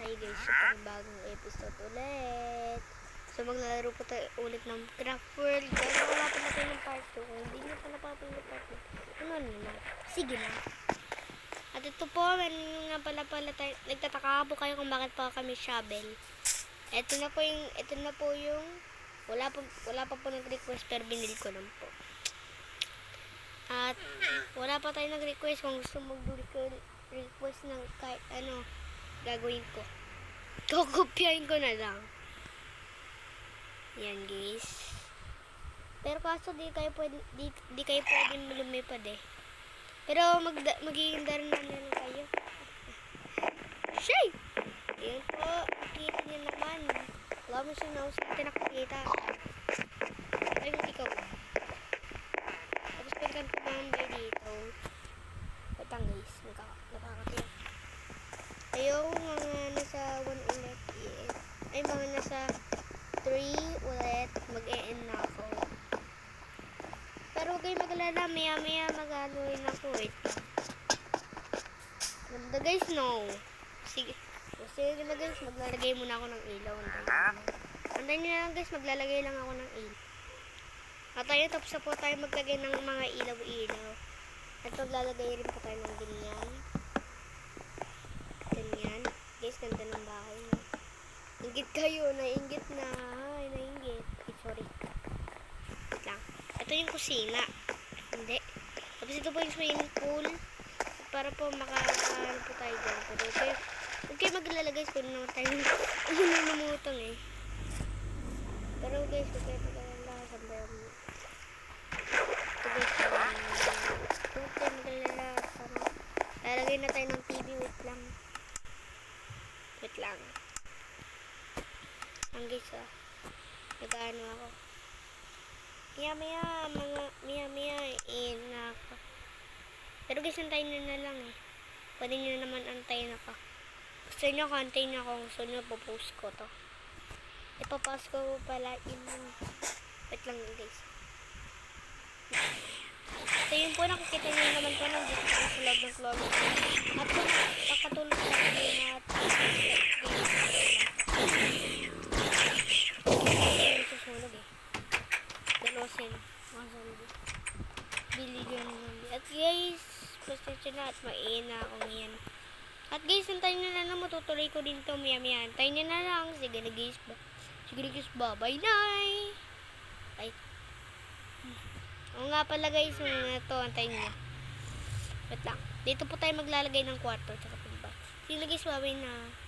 Hi guys, sa panibagong episode ulit. So maglalaro po tayo ulit ng Craft World. Gano'n wala pa natin ng part 2. Kung hindi nyo pa napapanood ng part 2, ano naman? Sige na. At ito po, nga pala tayo, nagtataka po kayo kung bakit pa kami shovel. Ito na po yung wala pa po nag-request pero binili ko lang po. At wala pa tayo nag-request. Kung gusto mag-request ng kahit ano, gagawin ko. Kukopyahin ko na lang. Yan guys. Pero kaso di kayo pwedeng lumipad eh. Pero magiging daran na lang kayo. Shay! Yan po. Nakita niyo naman. Wala mo siya na usap nakikita. Ay, ikaw. Tapos pagkan ko bambay dito. Patang guys. Nakakatiyak. Ayaw mga nasa 1 ulit. Ay mga nasa 3 ulit. Mag-e-end na ako. Pero kayo maglala. Maya mag-anuin ako. Wait. Ganda guys, no? Sige na guys. Maglalagay muna ako ng ilaw. Antayin nyo na lang guys. Maglalagay lang ako ng ilaw. At tayo tapos na po tayo maglagay ng mga ilaw-ilaw. At maglalagay rin po tayo ng ganyan. Ganyan. Guys, ganda ng bahay na. Inggit kayo. Nainggit na. Ay, nainggit. Sorry. Wait lang. Ito yung kusina. Hindi. Tapos ito po yung swimming pool. Para po makakaan po tayo dyan. Pero okay maglalagay. Kung naman tayo namumutong eh. Pero guys, okay maglalala. Sabi mo. Ito guys. Okay maglalala. Lalagay na tayo ng TV. Wait lang. Wait lang. Ang guys nag-ano ako. Maya ako. Pero guys, antayin na lang eh. Pwede nyo naman antayin ako. Gusto nyo antayin ako. Gusto nyo popost ko to. Ipapost ko pala in. Wait lang guys. Ito yung po nakikita nyo naman po nandito sa loob ng closet. At po nakatulog na kayo at susunog eh. Dalosin. Mga zombie. Bili dyan ng zombie. At guys, pasensya na at maina ako ngayon. At guys, antayin nyo na lang. Matutuloy ko din to maya. Antayin nyo na lang. Sige na guys. Bye bye. Bye. Oo nga pala guys. Ito, antayin nyo. Wait lang. Dito po tayo maglalagay ng kwarto. Sige guys, bye na.